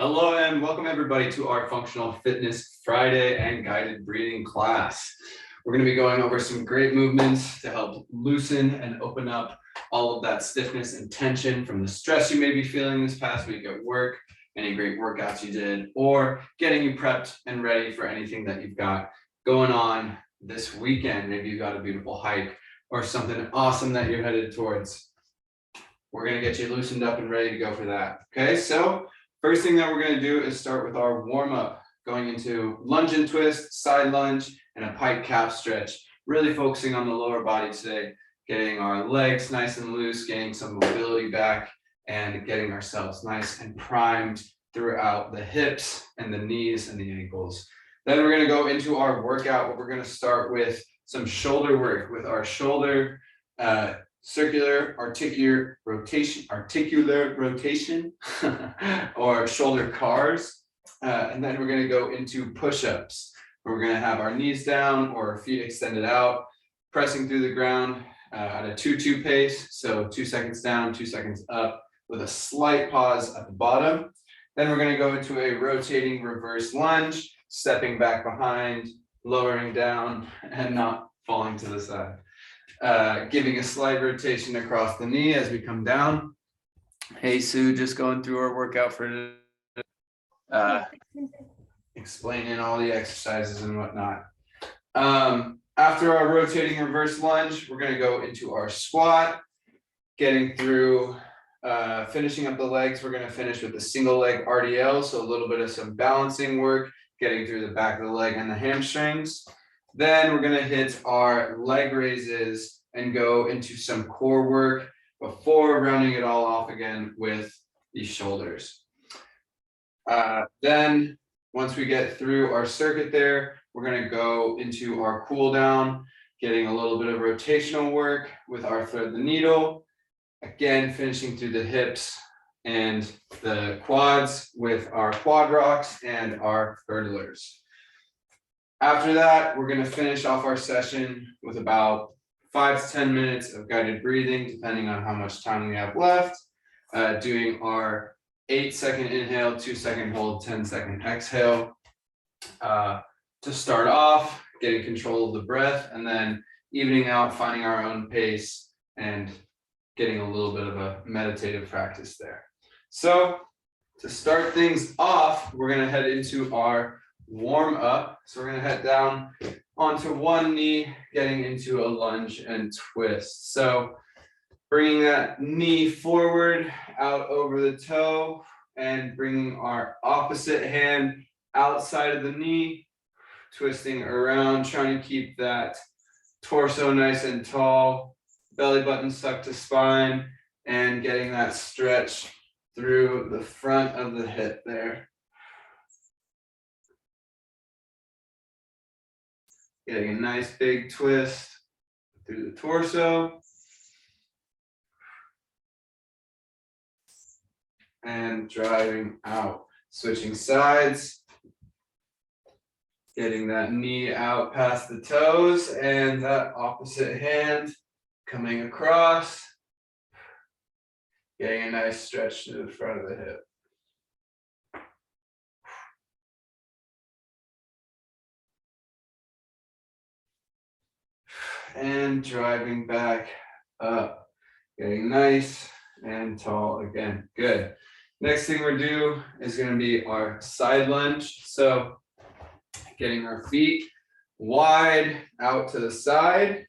Hello and welcome everybody to our Functional Fitness Friday and guided breathing class. We're going to be going over some great movements to help loosen and open up all of that stiffness and tension from the stress you may be feeling this past week at work, any great workouts you did, or getting you prepped and ready for anything that you've got going on this weekend. Maybe you've got a beautiful hike or something awesome that you're headed towards. We're going to get you loosened up and ready to go for that. Okay, so first thing that we're going to do is start with our warm-up, going into lunge and twist, side lunge, and a pike calf stretch, really focusing on the lower body today, getting our legs nice and loose, getting some mobility back, and getting ourselves nice and primed throughout the hips and the knees and the ankles. Then we're going to go into our workout, where we're going to start with some shoulder work with our shoulder circular articular rotation or shoulder cars. And then we're going to go into push-ups, where we're going to have our knees down or our feet extended out, pressing through the ground at a 2-2 pace. So 2 seconds down, 2 seconds up, with a slight pause at the bottom. Then we're going to go into a rotating reverse lunge, stepping back behind, lowering down, and not falling to the side. Giving a slight rotation across the knee as we come down. Hey, Sue, just going through our workout for today. Explaining all the exercises and whatnot. After our rotating reverse lunge, we're going to go into our squat, getting through, finishing up the legs. We're going to finish with a single leg RDL, so a little bit of some balancing work, getting through the back of the leg and the hamstrings. Then we're going to hit our leg raises and go into some core work before rounding it all off again with the shoulders. Then once we get through our circuit there, we're going to go into our cool down, getting a little bit of rotational work with our thread the needle. Again, finishing through the hips and the quads with our quad rocks and our girdlers. After that, we're going to finish off our session with about 5 to 10 minutes of guided breathing, depending on how much time we have left, doing our 8-second inhale, 2-second hold, 10-second exhale. To start off, getting control of the breath, and then evening out, finding our own pace and getting a little bit of a meditative practice there. So to start things off, we're going to head into our warm up. So we're going to head down onto one knee, getting into a lunge and twist. So bringing that knee forward, out over the toe, and bringing our opposite hand outside of the knee, twisting around, trying to keep that torso nice and tall, belly button stuck to spine, and getting that stretch through the front of the hip there. Getting a nice big twist through the torso. And driving out. Switching sides. Getting that knee out past the toes and that opposite hand coming across. Getting a nice stretch to the front of the hip. And driving back up, getting nice and tall again. Good. Next thing we're doing is going to be our side lunge. So getting our feet wide out to the side,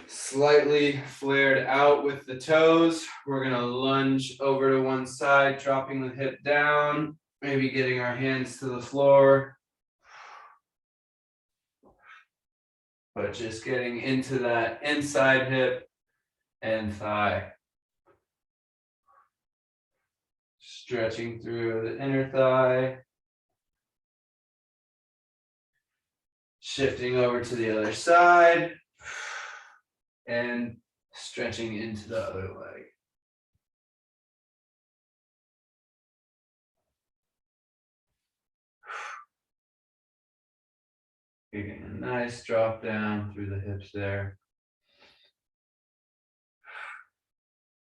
slightly flared out with the toes. We're going to lunge over to one side, dropping the hip down, maybe getting our hands to the floor. But just getting into that inside hip and thigh. Stretching through the inner thigh. Shifting over to the other side. And stretching into the other leg. Getting a nice drop down through the hips there.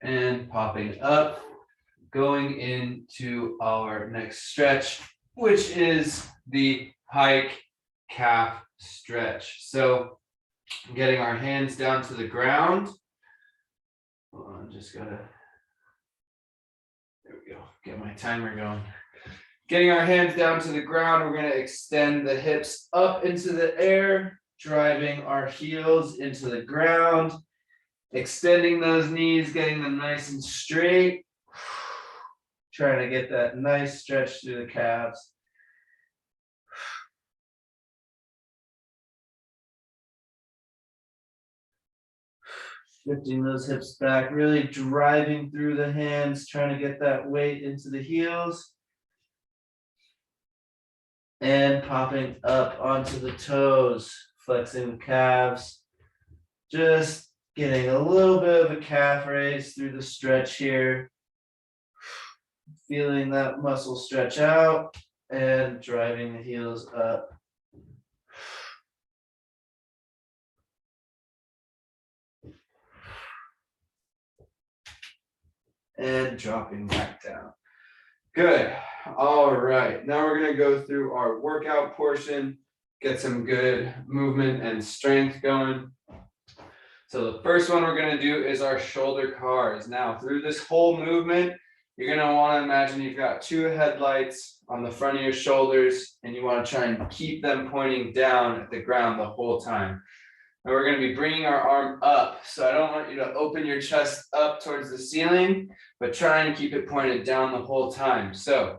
And popping up, going into our next stretch, which is the Pike calf stretch. So getting our hands down to the ground. Hold on, just gotta, there we go, get my timer going. Getting our hands down to the ground, we're gonna extend the hips up into the air, driving our heels into the ground, extending those knees, getting them nice and straight, trying to get that nice stretch through the calves. Shifting those hips back, really driving through the hands, trying to get that weight into the heels. And popping up onto the toes, flexing the calves. Just getting a little bit of a calf raise through the stretch here. Feeling that muscle stretch out and driving the heels up. And dropping back down. Good. All right. Now we're going to go through our workout portion, get some good movement and strength going. So the first one we're going to do is our shoulder cars. Now, through this whole movement, you're going to want to imagine you've got two headlights on the front of your shoulders, and you want to try and keep them pointing down at the ground the whole time. And we're going to be bringing our arm up. So I don't want you to open your chest up towards the ceiling, but try and keep it pointed down the whole time. So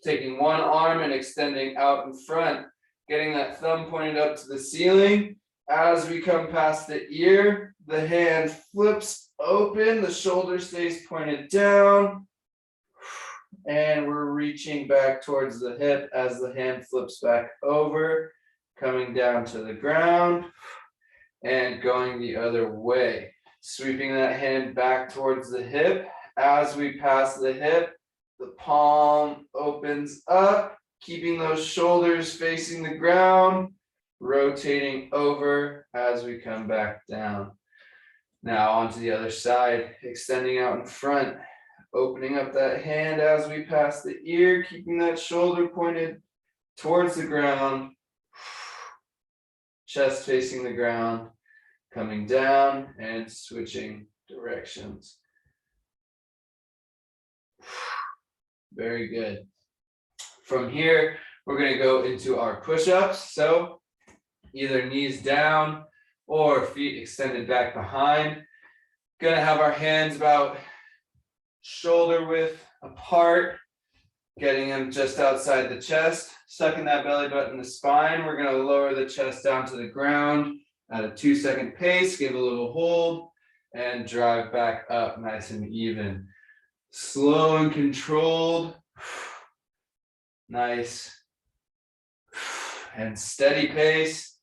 taking one arm and extending out in front, getting that thumb pointed up to the ceiling. As we come past the ear, the hand flips open, the shoulder stays pointed down, and we're reaching back towards the hip as the hand flips back over, coming down to the ground. And going the other way, sweeping that hand back towards the hip. As we pass the hip, the palm opens up, keeping those shoulders facing the ground, rotating over as we come back down. Now onto the other side, extending out in front, opening up that hand as we pass the ear, keeping that shoulder pointed towards the ground. Chest facing the ground, coming down and switching directions. Very good. From here, we're going to go into our push-ups. So either knees down or feet extended back behind. Going to have our hands about shoulder width apart, getting them just outside the chest, sucking that belly button in the spine. We're going to lower the chest down to the ground at a 2-second pace, give a little hold, and drive back up nice and even. Slow and controlled. Nice. And steady pace,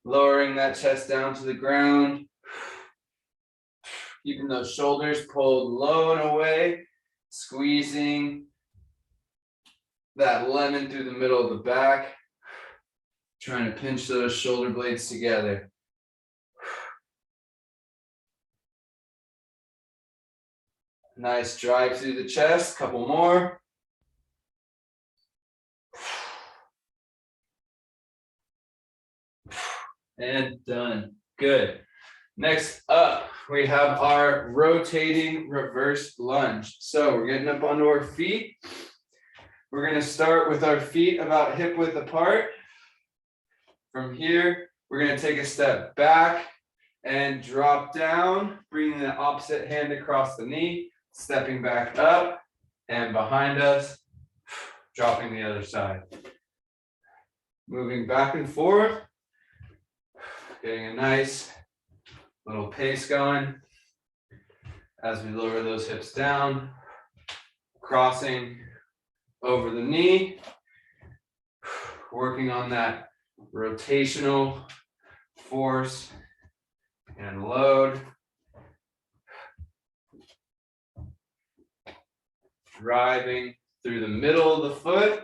lowering that chest down to the ground. Keeping those shoulders pulled low and away, squeezing that lemon through the middle of the back, trying to pinch those shoulder blades together. Nice drive through the chest, couple more. And done. Good. Next up, we have our rotating reverse lunge. So we're getting up onto our feet. We're going to start with our feet about hip width apart. From here, we're going to take a step back and drop down, bringing the opposite hand across the knee, stepping back up and behind us, dropping the other side. Moving back and forth, getting a nice little pace going as we lower those hips down, crossing over the knee, working on that rotational force and load. Driving through the middle of the foot.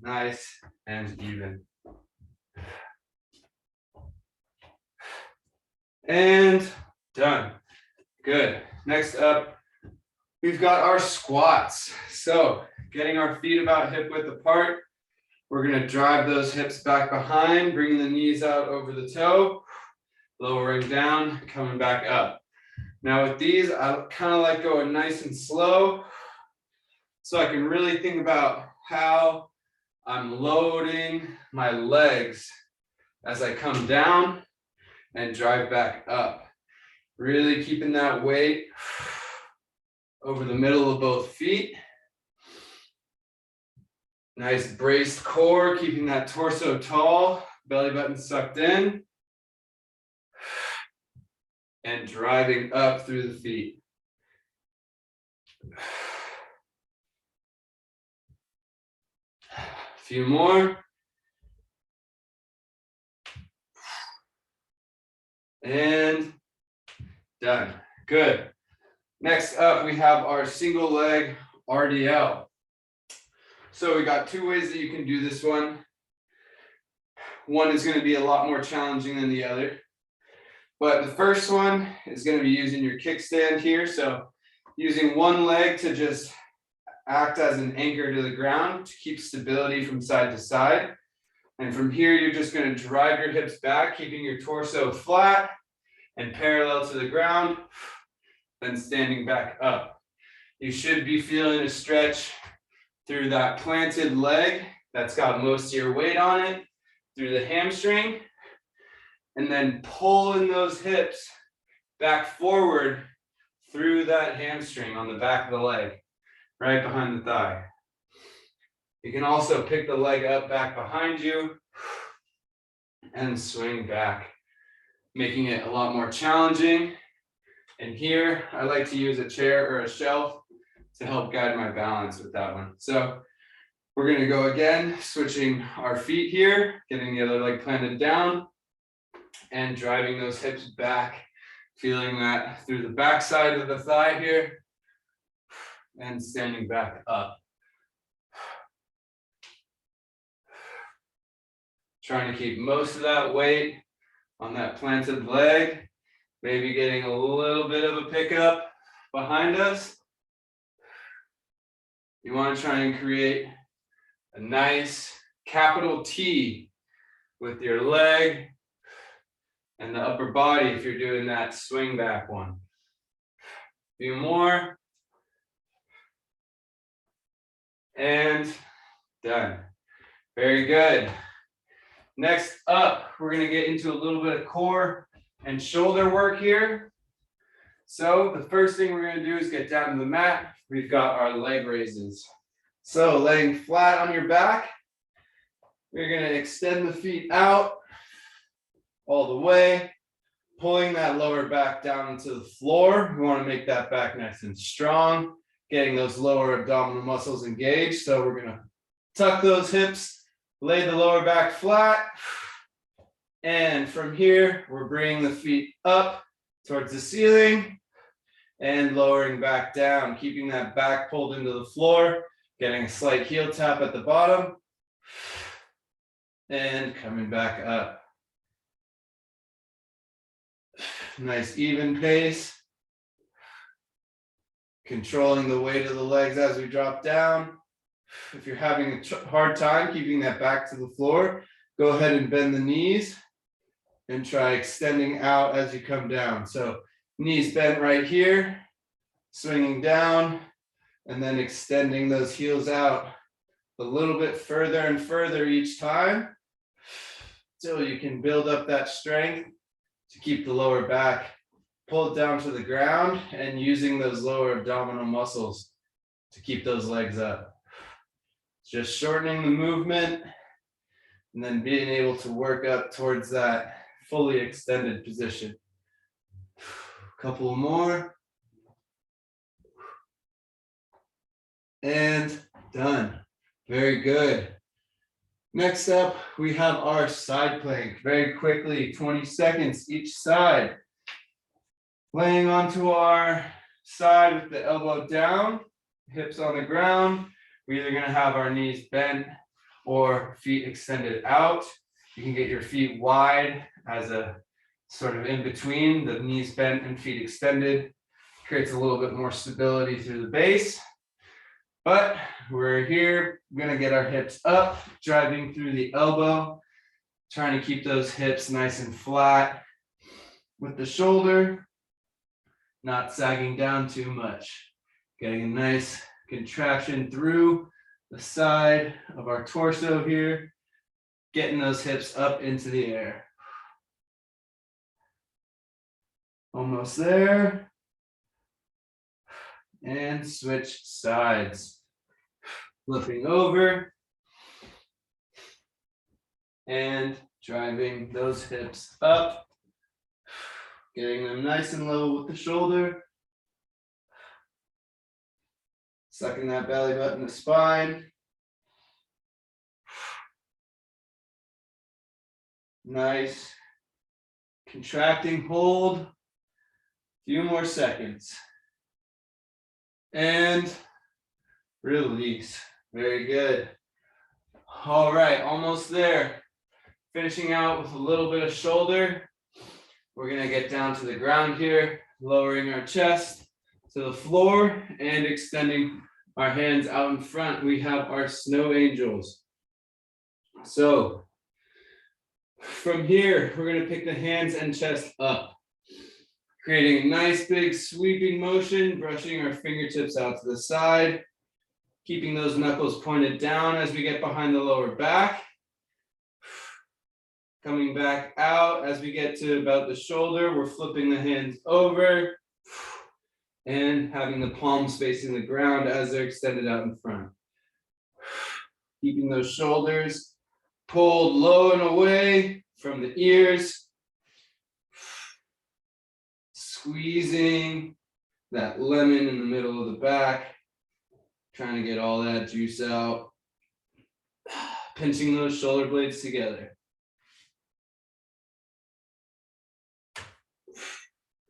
Nice and even. And Done. Good. Next up, we've got our squats. So getting our feet about hip width apart. We're going to drive those hips back behind, bringing the knees out over the toe, lowering down, coming back up. Now with these, I kind of like going nice and slow, so I can really think about how I'm loading my legs as I come down and drive back up. Really keeping that weight over the middle of both feet. Nice braced core, keeping that torso tall, belly button sucked in, and driving up through the feet. A few more. And done. Good. Next up, we have our single leg RDL. So we got two ways that you can do this one. One is going to be a lot more challenging than the other. But the first one is going to be using your kickstand here. So using one leg to just act as an anchor to the ground to keep stability from side to side. And from here, you're just going to drive your hips back, keeping your torso flat and parallel to the ground, then standing back up. You should be feeling a stretch through that planted leg that's got most of your weight on it, through the hamstring, and then pulling those hips back forward through that hamstring on the back of the leg, right behind the thigh. You can also pick the leg up back behind you and swing back, making it a lot more challenging. And here, I like to use a chair or a shelf to help guide my balance with that one. So we're going to go again, switching our feet here, getting the other leg planted down and driving those hips back, feeling that through the back side of the thigh here and standing back up. Trying to keep most of that weight on that planted leg, maybe getting a little bit of a pickup behind us. You want to try and create a nice capital T with your leg and the upper body if you're doing that swing back one. A few more. And done. Very good. Next up, we're going to get into a little bit of core and shoulder work here. So the first thing we're going to do is get down to the mat. We've got our leg raises. So laying flat on your back, we're going to extend the feet out all the way, pulling that lower back down into the floor. We want to make that back nice and strong, getting those lower abdominal muscles engaged. So we're going to tuck those hips, lay the lower back flat. And from here, we're bringing the feet up towards the ceiling and lowering back down, keeping that back pulled into the floor, getting a slight heel tap at the bottom, and coming back up. Nice even pace. Controlling the weight of the legs as we drop down. If you're having a hard time keeping that back to the floor, go ahead and bend the knees and try extending out as you come down. So knees bent right here, swinging down, and then extending those heels out a little bit further and further each time until you can build up that strength to keep the lower back pulled down to the ground and using those lower abdominal muscles to keep those legs up. Just shortening the movement and then being able to work up towards that fully extended position. A couple more. And done. Very good. Next up, we have our side plank. Very quickly, 20 seconds each side. Laying onto our side with the elbow down, hips on the ground. We're either going to have our knees bent or feet extended out. You can get your feet wide as a sort of in between, the knees bent and feet extended. Creates a little bit more stability through the base. But we're here, we're gonna get our hips up, driving through the elbow, trying to keep those hips nice and flat with the shoulder, not sagging down too much. Getting a nice contraction through the side of our torso here, getting those hips up into the air. Almost there. And switch sides. Flipping over. And driving those hips up. Getting them nice and low with the shoulder. Sucking that belly button to spine. Nice. Contracting, hold. Few more seconds. And release. Very good. All right, almost there. Finishing out with a little bit of shoulder. We're gonna get down to the ground here, lowering our chest to the floor and extending our hands out in front. We have our snow angels. So from here, we're gonna pick the hands and chest up, creating a nice big sweeping motion, brushing our fingertips out to the side, keeping those knuckles pointed down as we get behind the lower back. Coming back out as we get to about the shoulder, we're flipping the hands over and having the palms facing the ground as they're extended out in front. Keeping those shoulders pulled low and away from the ears. Squeezing that lemon in the middle of the back, trying to get all that juice out. Pinching those shoulder blades together.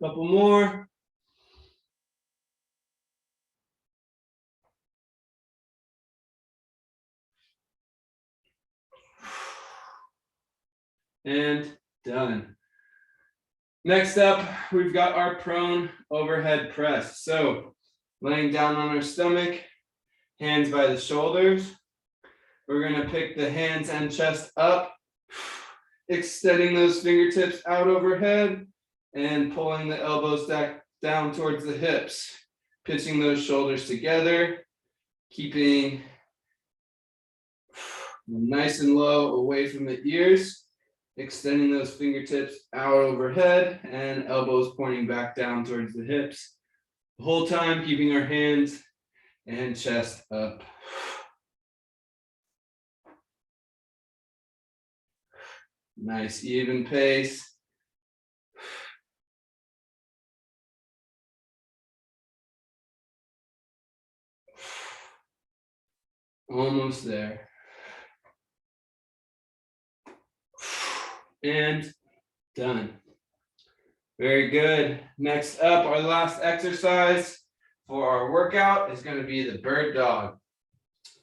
Couple more. And done. Next up, we've got our prone overhead press. So laying down on our stomach, hands by the shoulders. We're gonna pick the hands and chest up, extending those fingertips out overhead and pulling the elbows down towards the hips, pitching those shoulders together, keeping nice and low away from the ears, extending those fingertips out overhead and elbows pointing back down towards the hips. The whole time keeping our hands and chest up. Nice even pace. Almost there. And done. Very good. Next up, our last exercise for our workout is going to be the bird dog.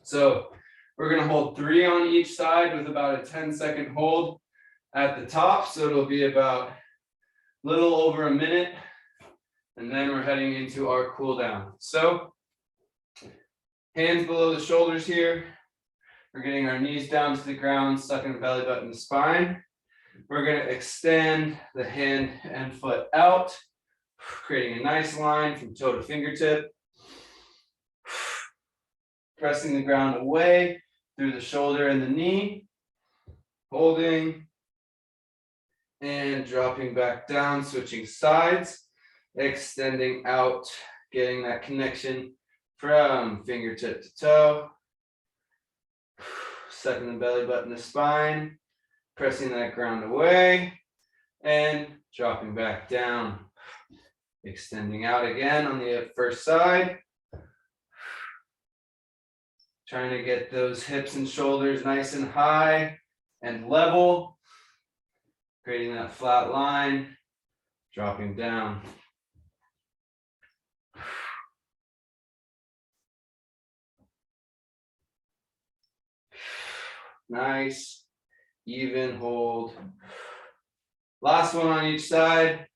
So we're going to hold 3 on each side with about a 10-second hold at the top. So it'll be about a little over a minute. And then we're heading into our cool down. So hands below the shoulders here. We're getting our knees down to the ground, sucking the belly button to spine. We're going to extend the hand and foot out, creating a nice line from toe to fingertip. Pressing the ground away through the shoulder and the knee. Holding and dropping back down, switching sides. Extending out, getting that connection from fingertip to toe. Sucking the belly button to spine. Pressing that ground away and dropping back down. Extending out again on the first side. Trying to get those hips and shoulders nice and high and level. Creating that flat line. Dropping down. Nice. Even hold. Last one on each side.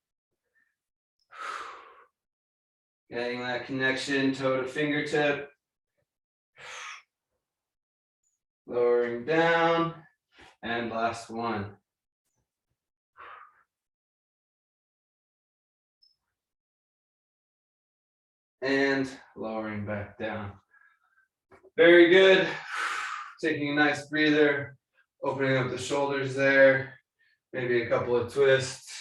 Getting that connection toe to fingertip. Lowering down. And last one. And lowering back down. Very good. Taking a nice breather, opening up the shoulders there, maybe a couple of twists.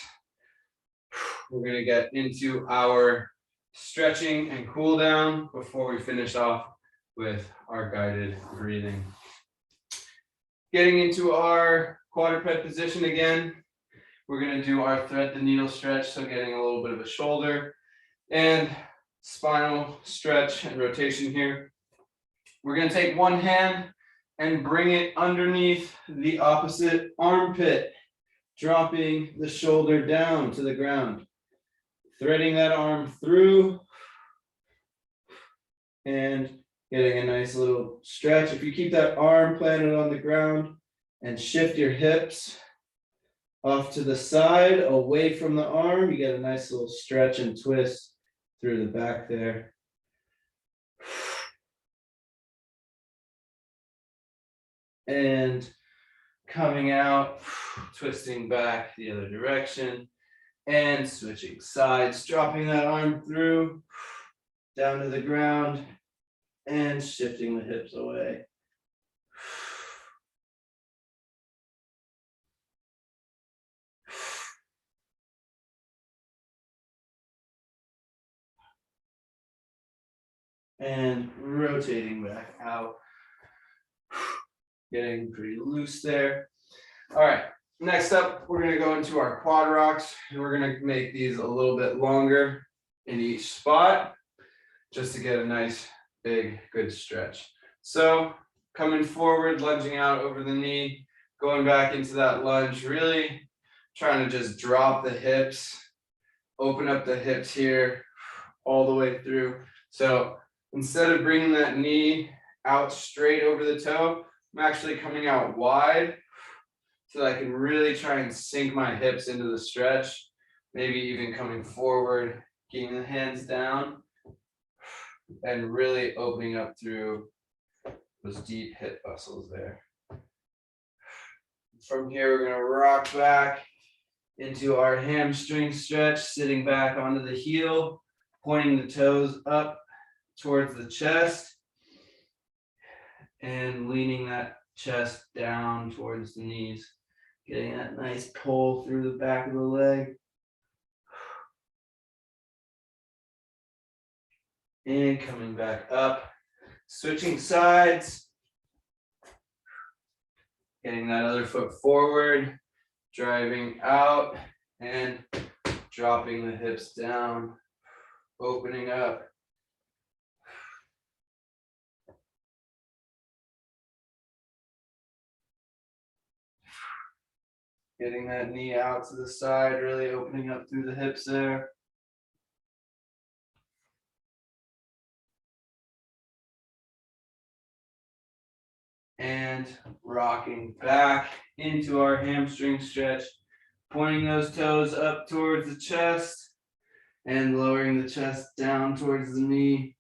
We're going to get into our stretching and cool down before we finish off with our guided breathing. Getting into our quadruped position again, we're going to do our thread the needle stretch, so getting a little bit of a shoulder and spinal stretch and rotation here. We're going to take one hand and bring it underneath the opposite armpit, dropping the shoulder down to the ground. Threading that arm through and getting a nice little stretch. If you keep that arm planted on the ground and shift your hips off to the side, away from the arm, you get a nice little stretch and twist through the back there. And coming out, twisting back the other direction and switching sides, dropping that arm through, down to the ground and shifting the hips away. And rotating back out. Getting pretty loose there. All right, next up, we're going to go into our quad rocks. And we're going to make these a little bit longer in each spot, just to get a nice, big, good stretch. So coming forward, lunging out over the knee, going back into that lunge, really trying to just drop the hips, open up the hips here, all the way through. So instead of bringing that knee out straight over the toe, I'm actually coming out wide so that I can really try and sink my hips into the stretch, maybe even coming forward, getting the hands down, and really opening up through those deep hip muscles there. From here, we're going to rock back into our hamstring stretch, sitting back onto the heel, pointing the toes up towards the chest, and leaning that chest down towards the knees, getting that nice pull through the back of the leg. And coming back up, switching sides, getting that other foot forward, driving out and dropping the hips down, opening up. Getting that knee out to the side, really opening up through the hips there. And rocking back into our hamstring stretch, pointing those toes up towards the chest and lowering the chest down towards the knee.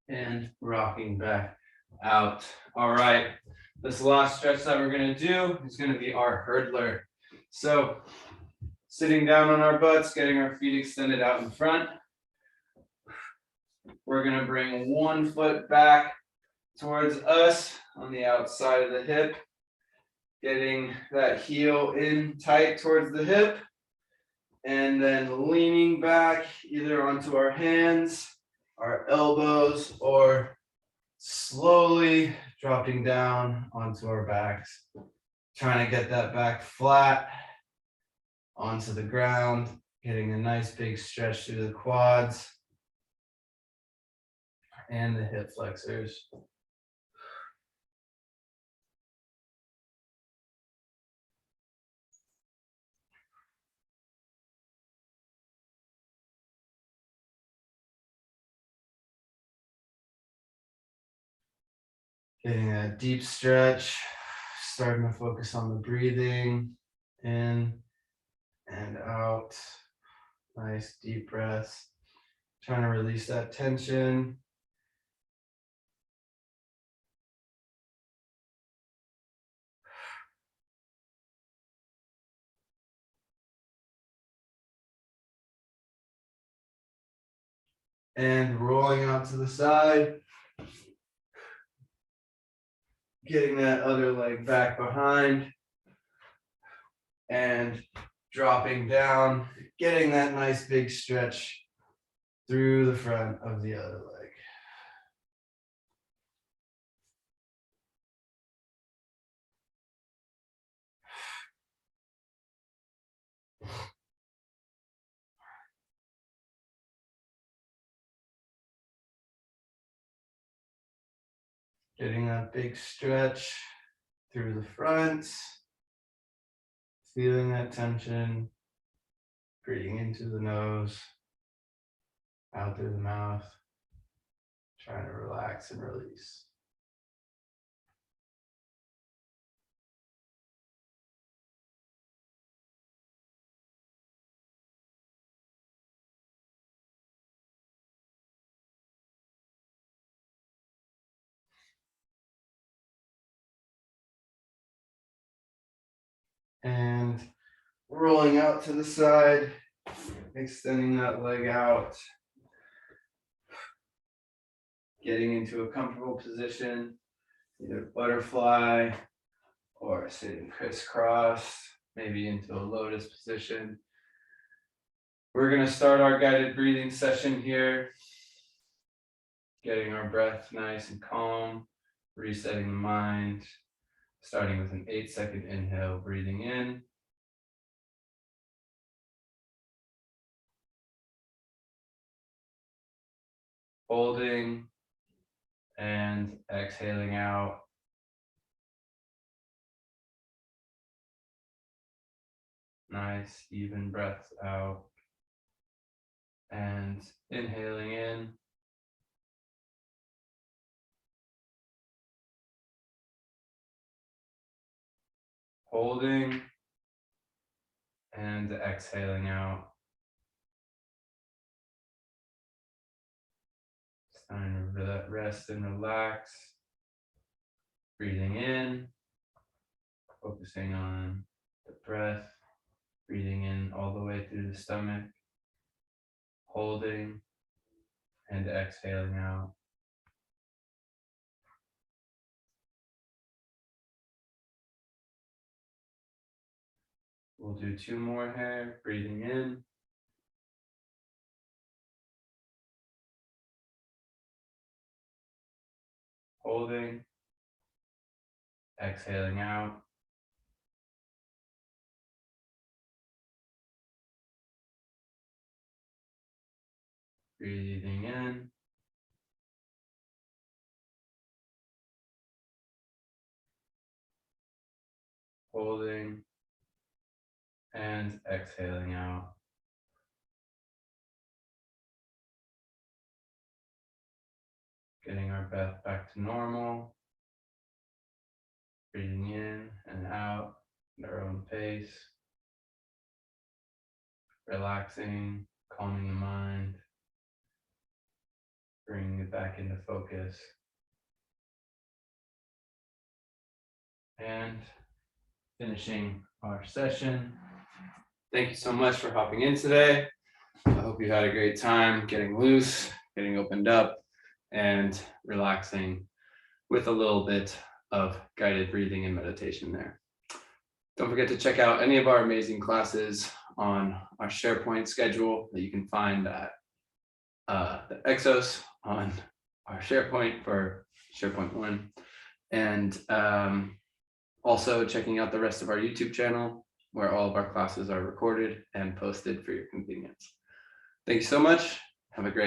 And rocking back out. All right, this last stretch that we're going to do is going to be our hurdler. So sitting down on our butts, getting our feet extended out in front. We're going to bring one foot back towards us on the outside of the hip, getting that heel in tight towards the hip, and then leaning back either onto our hands, our elbows, or slowly dropping down onto our backs, trying to get that back flat onto the ground, getting a nice big stretch through the quads and the hip flexors. Getting that deep stretch, starting to focus on the breathing in and out. Nice deep breaths. Trying to release that tension. And rolling out to the side. Getting that other leg back behind. And dropping down, getting that nice big stretch through the front of the other leg. Getting that big stretch through the front, feeling that tension, breathing into the nose, out through the mouth, trying to relax and release. And rolling out to the side, extending that leg out, getting into a comfortable position, either butterfly or sitting crisscross, maybe into a lotus position. We're going to start our guided breathing session here, getting our breath nice and calm, resetting the mind, starting with an 8-second inhale, breathing in. Holding and exhaling out. Nice, even breaths out. And inhaling in. Holding and exhaling out. It's time to rest and relax. Breathing in, focusing on the breath, breathing in all the way through the stomach, holding and exhaling out. We'll do 2 more here, breathing in. Holding, exhaling out. Breathing in. Holding and exhaling out. Getting our breath back to normal. Breathing in and out at our own pace. Relaxing, calming the mind. Bringing it back into focus. And finishing our session. Thank you so much for hopping in today. I hope you had a great time getting loose, getting opened up, and relaxing with a little bit of guided breathing and meditation there. Don't forget to check out any of our amazing classes on our SharePoint schedule that you can find at the Exos on our SharePoint for SharePoint 1. And also checking out the rest of our YouTube channel where all of our classes are recorded and posted for your convenience. Thank you so much. Have a great